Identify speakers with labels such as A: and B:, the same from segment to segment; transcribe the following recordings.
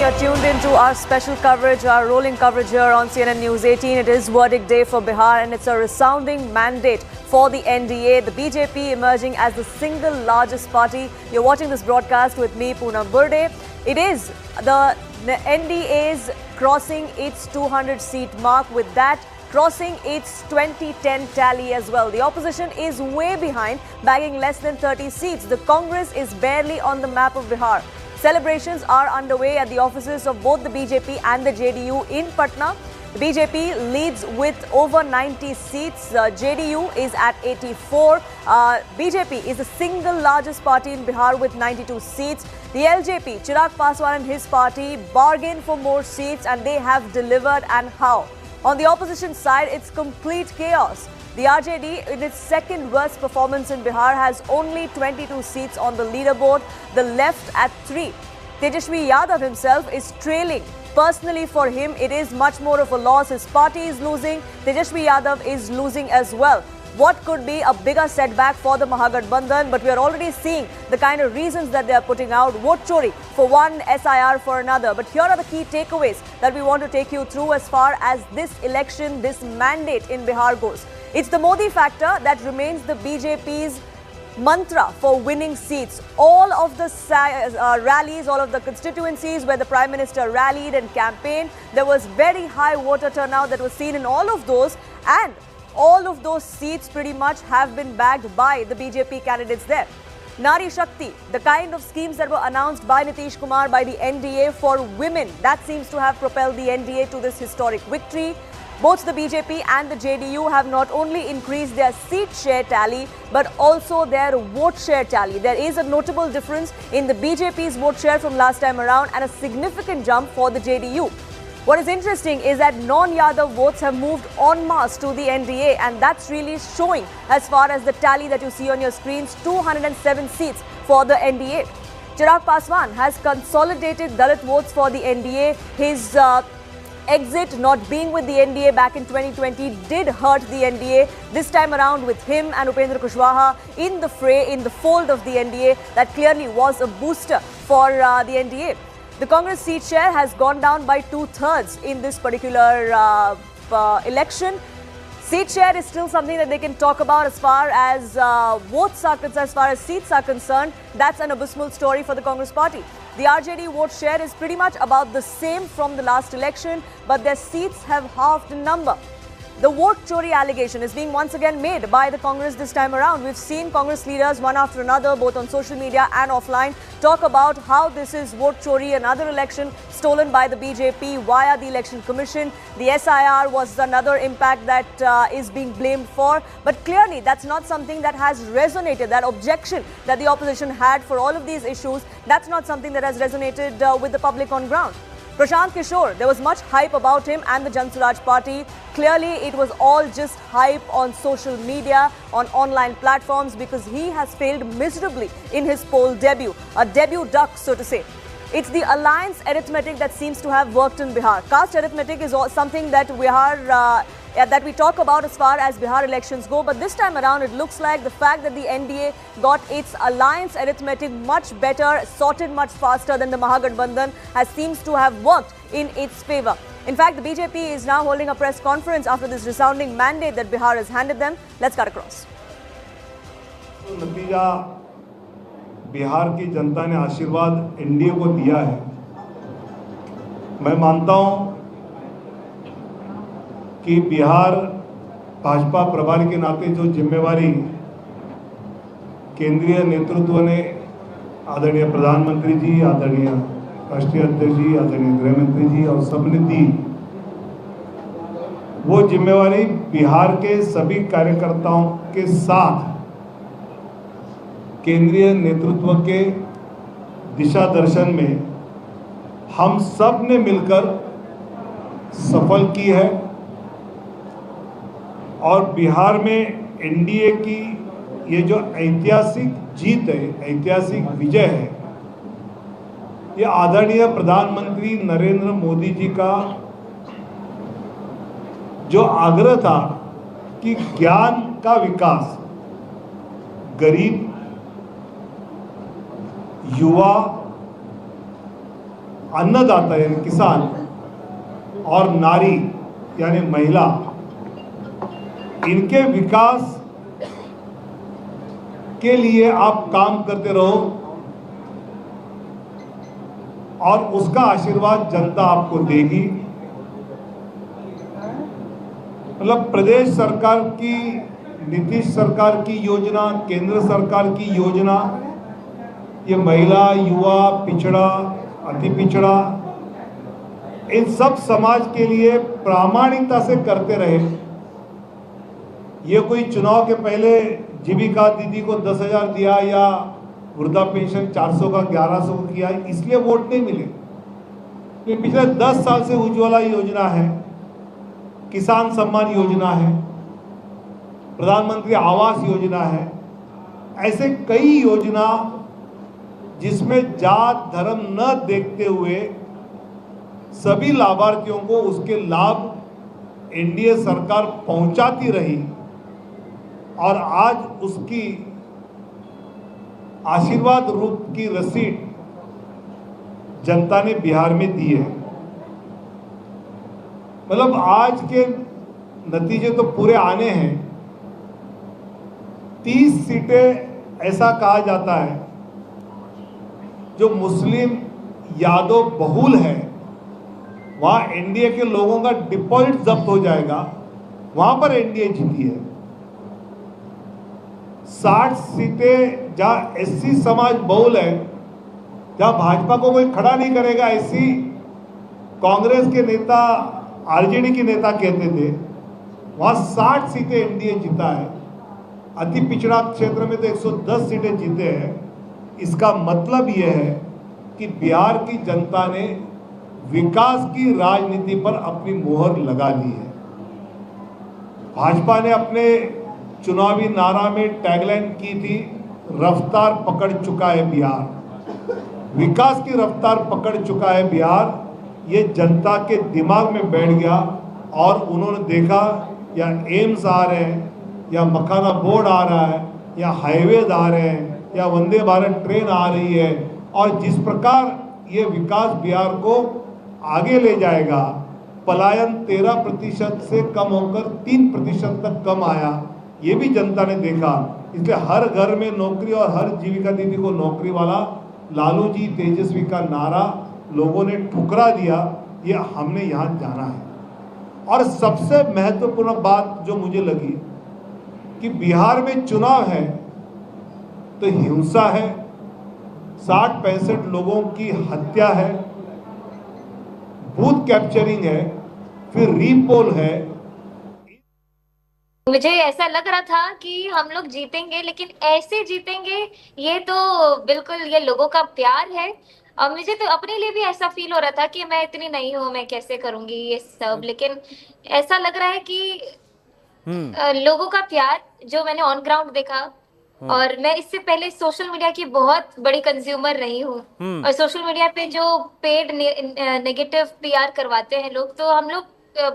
A: You're tuned into our special coverage, our rolling coverage here on CNN News 18. It is verdict day for Bihar and it's a resounding mandate for the NDA. The BJP emerging as the single largest party. You're watching this broadcast with me, Poonam Burde. It is the NDA's crossing its 200-seat mark, with that crossing its 2010 tally as well. The opposition is way behind, bagging less than 30 seats. The Congress is barely on the map of Bihar. Celebrations are underway at the offices of both the BJP and the JDU in Patna. The BJP leads with over 90 seats. JDU is at 84. BJP is the single largest party in Bihar with 92 seats. The LJP, Chirag Paswan and his party, bargained for more seats and they have delivered, and how? On the opposition side, it's complete chaos. The RJD, in its second worst performance in Bihar, has only 22 seats on the leaderboard, the left at 3. Tejashwi Yadav himself is trailing. Personally for him, it is much more of a loss. His party is losing. Tejashwi Yadav is losing as well. What could be a bigger setback for the Mahagathbandhan? But we are already seeing the kind of reasons that they are putting out. Vote chori for one, SIR for another. But here are the key takeaways that we want to take you through as far as this election, this mandate in Bihar goes. It's the Modi factor that remains the BJP's mantra for winning seats. All of the rallies, all of the constituencies where the Prime Minister rallied and campaigned, there was very high voter turnout that was seen in all of those, and all of those seats pretty much have been bagged by the BJP candidates there. Nari Shakti, the kind of schemes that were announced by Nitish Kumar, by the NDA for women, that seems to have propelled the NDA to this historic victory. Both the BJP and the JDU have not only increased their seat share tally, but also their vote share tally. There is a notable difference in the BJP's vote share from last time around and a significant jump for the JDU. What is interesting is that non-Yadav votes have moved en masse to the NDA, and that's really showing as far as the tally that you see on your screens, 207 seats for the NDA. Chirag Paswan has consolidated Dalit votes for the NDA. His exit, not being with the NDA back in 2020, did hurt the NDA. This time around, with him and Upendra Kushwaha in the fray, in the fold of the NDA, that clearly was a booster for the NDA. The Congress seat share has gone down by 2/3 in this particular election. Seat share is still something that they can talk about as far as votes are concerned, as far as seats are concerned. That's an abysmal story for the Congress party. The RJD vote share is pretty much about the same from the last election, but their seats have halved in number. The vote chori allegation is being once again made by the Congress this time around. We've seen Congress leaders, one after another, both on social media and offline, talk about how this is vote chori, another election stolen by the BJP via the Election Commission. The SIR was another impact that is being blamed for. But clearly, that's not something that has resonated. That objection that the opposition had for all of these issues, that's not something that has resonated with the public on ground. Prashant Kishore, there was much hype about him and the Jan Swaraj party. Clearly, it was all just hype on social media, on online platforms, because he has failed miserably in his poll debut. A debut duck, so to say. It's the alliance arithmetic that seems to have worked in Bihar. Caste arithmetic is something that we talk about as far as Bihar elections go. But this time around, it looks like the fact that the NDA got its alliance arithmetic much better, sorted much faster than the Mahagathbandhan, seems to have worked in its favor. In fact, the BJP is now holding a press conference after this resounding mandate that Bihar has handed them. Let's cut across.
B: नतीजा बिहार की जनता ने आशीर्वाद NDA को दिया है। मैं मानता हूं कि बिहार भाजपा प्रभारी के नाते जो जिम्मेवारी केंद्रीय नेतृत्व ने, आदरणीय प्रधानमंत्री जी, आदरणीय राष्ट्रीय अध्यक्ष जी, आदरणीय गृह मंत्री जी और सबने दी, वो जिम्मेवारी बिहार के सभी कार्यकर्ताओं के साथ केंद्रीय नेतृत्व के दिशा दर्शन में हम सब ने मिलकर सफल की है। और बिहार में एनडीए की ये जो ऐतिहासिक जीत है, ऐतिहासिक विजय है, ये आदरणीय प्रधानमंत्री नरेंद्र मोदी जी का जो आग्रह था कि ज्ञान का विकास गरीब, युवा अन्नदाता यानी किसान और नारी यानी महिला, इनके विकास के लिए आप काम करते रहो और उसका आशीर्वाद जनता आपको देगी। मतलब प्रदेश सरकार की, नीतीश सरकार की योजना, केंद्र सरकार की योजना, ये महिला, युवा, पिछड़ा, अति पिछड़ा, इन सब समाज के लिए प्रामाणिकता से करते रहे। ये कोई चुनाव के पहले जीविका दीदी को 10,000 दिया या वृद्धा पेंशन 400 का 1100 को किया, इसलिए वोट नहीं मिले। ये पिछले 10 साल से उज्ज्वला योजना है, किसान सम्मान योजना है, प्रधानमंत्री आवास योजना है, ऐसे कई योजना जिसमें जात धर्म न देखते हुए सभी लाभार्थियों को उसके लाभ एनडीए सरकार पहुंचाती रही और आज उसकी आशीर्वाद रूप की रसीद जनता ने बिहार में दी है। मतलब आज के नतीजे तो पूरे आने हैं। 30 सीटें ऐसा कहा जाता है जो मुस्लिम यादव बहुल है, वहां एनडीए के लोगों का डिपॉजिट जब्त हो जाएगा, वहां पर एनडीए जीती है। 60 सीटें जहां एससी समाज बहुल है, जहां भाजपा को कोई खड़ा नहीं करेगा, ऐसी कांग्रेस के नेता, आरजेडी के नेता कहते थे, वहां 60 सीटें एनडीए जीता है। अति पिछड़ा क्षेत्र में तो 110 सीटें जीते हैं। इसका मतलब यह है कि बिहार की जनता ने विकास की राजनीति पर अपनी मोहर लगा ली है। भाजपा ने अपने चुनावी नारा में टैगलाइन की थी, रफ्तार पकड़ चुका है बिहार, विकास की रफ्तार पकड़ चुका है बिहार। ये जनता के दिमाग में बैठ गया और उन्होंने देखा या एम्स आ रहे हैं, या मखाना बोर्ड आ रहा है, या हाईवेज आ रहे हैं, या वंदे भारत ट्रेन आ रही है, और जिस प्रकार ये विकास बिहार को आगे ले जाएगा, पलायन 13% से कम होकर 3% तक कम आया, ये भी जनता ने देखा। इसलिए हर घर में नौकरी और हर जीविका दीदी को नौकरी वाला लालू जी तेजस्वी का नारा लोगों ने ठुकरा दिया। ये हमने यहाँ जाना है। और सबसे महत्वपूर्ण बात जो मुझे लगी कि बिहार में चुनाव है तो हिंसा है, 60-65 लोगों की हत्या है, बूथ कैप्चरिंग है, फिर रीपोल है।
C: मुझे ऐसा लग रहा था कि हम लोग जीतेंगे, लेकिन ऐसे जीतेंगे ये तो बिल्कुल ये लोगों का प्यार है। और मुझे तो अपने लिए भी ऐसा फील हो रहा था कि मैं इतनी नहीं हूँ, मैं कैसे करूंगी ये सब, लेकिन ऐसा लग रहा है कि लोगों का प्यार जो मैंने ऑन ग्राउंड देखा। और मैं इससे पहले सोशल मीडिया की बहुत बड़ी कंज्यूमर रही हूँ, और सोशल मीडिया पे जो पेड नेगेटिव पीआर करवाते हैं लोग, तो हम लोग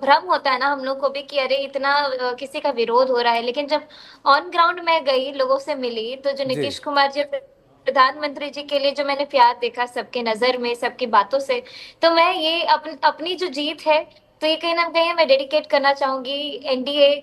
C: भ्रम होता है ना हम लोग को भी कि अरे इतना किसी का विरोध हो रहा है। लेकिन जब ऑन ग्राउंड में गई, लोगों से मिली, तो जो नीतीश कुमार जी प्रधानमंत्री जी के लिए जो मैंने प्यार देखा सबके नजर में, सबकी बातों से, तो मैं ये अपनी जो जीत है, तो ये कहीं ना कहीं मैं डेडिकेट करना चाहूंगी एनडीए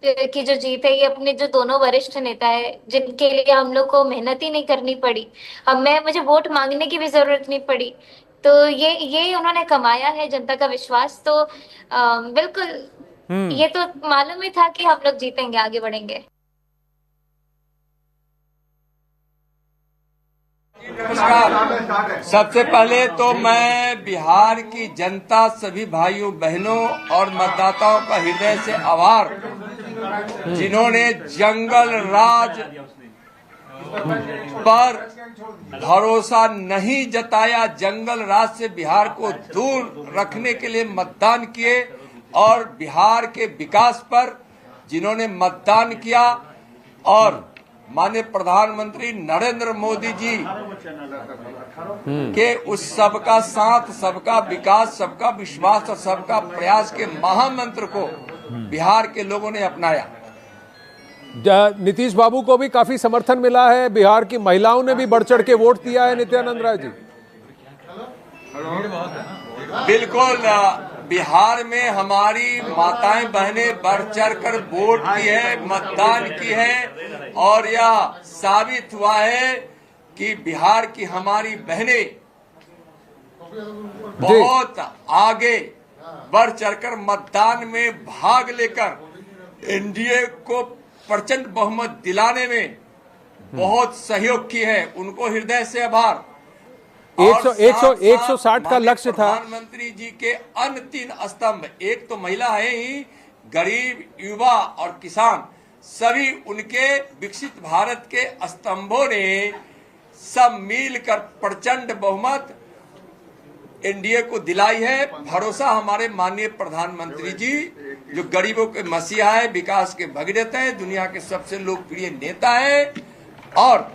C: की जो जीत है। ये अपने जो दोनों वरिष्ठ नेता है जिनके लिए हम लोग को मेहनत ही नहीं करनी पड़ी, अब मुझे वोट मांगने की भी जरूरत नहीं पड़ी, तो ये उन्होंने कमाया है जनता का विश्वास। तो बिल्कुल ये तो मालूम ही था कि हम लोग जीतेंगे, आगे बढ़ेंगे।
D: नमस्कार। सबसे पहले तो मैं बिहार की जनता, सभी भाइयों बहनों और मतदाताओं का हृदय से आभार, जिन्होंने जंगल राज पर भरोसा नहीं जताया, जंगल राज से बिहार को दूर रखने के लिए मतदान किए, और बिहार के विकास पर जिन्होंने मतदान किया, और माननीय प्रधानमंत्री नरेंद्र मोदी जी के उस सबका साथ, सबका विकास, सबका विश्वास और सबका प्रयास के महामंत्र को बिहार के लोगों ने अपनाया।
E: नीतीश बाबू को भी काफी समर्थन मिला है, बिहार की महिलाओं ने भी बढ़ चढ़ के वोट दिया है। नित्यानंद राय जी,
D: बिल्कुल, बिहार में हमारी माताएं बहनें बढ़ चढ़ कर वोट की है, मतदान की है और यह साबित हुआ है कि बिहार की हमारी बहनें बहुत आगे बढ़ चढ़कर मतदान में भाग लेकर एनडीए को प्रचंड बहुमत दिलाने में बहुत सहयोग की है। उनको हृदय से आभार।
E: 160 का लक्ष्य था।
D: प्रधानमंत्री जी के अन्य 3 स्तंभ, एक तो महिला है ही, गरीब, युवा और किसान, सभी उनके विकसित भारत के स्तंभों ने सब मिलकर प्रचंड बहुमत एनडीए को दिलाई है। भरोसा हमारे माननीय प्रधानमंत्री जी, जो गरीबों के मसीहा है, विकास के भगीरथ है, दुनिया के सबसे लोकप्रिय नेता है और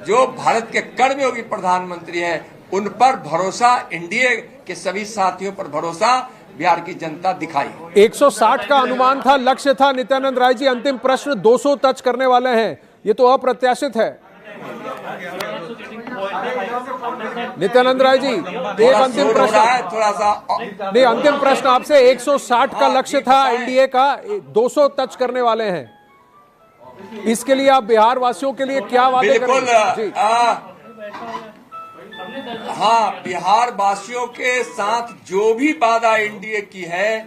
D: जो भारत के कर्मयोगी प्रधानमंत्री है, उन पर भरोसा, एनडीए के सभी साथियों पर भरोसा बिहार की जनता दिखाई।
E: 160 का अनुमान था, लक्ष्य था। नित्यानंद राय जी, अंतिम प्रश्न 200 टच करने वाले हैं, ये तो अप्रत्याशित है। नित्यानंद राय जी, एक अंतिम प्रश्न,
D: थोड़ा सा
E: नहीं, अंतिम प्रश्न आपसे। 160 का लक्ष्य था एनडीए का, 200 टच करने वाले हैं, इसके लिए आप बिहार वासियों के लिए क्या वादे करेंगे?
D: हाँ, बिहार वासियों के साथ जो भी वादा एनडीए की है,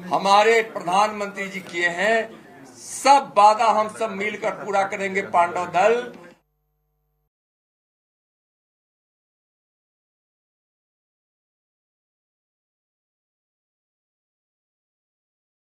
D: हमारे प्रधानमंत्री जी किए हैं, सब वादा हम सब मिलकर पूरा करेंगे। पांडव दल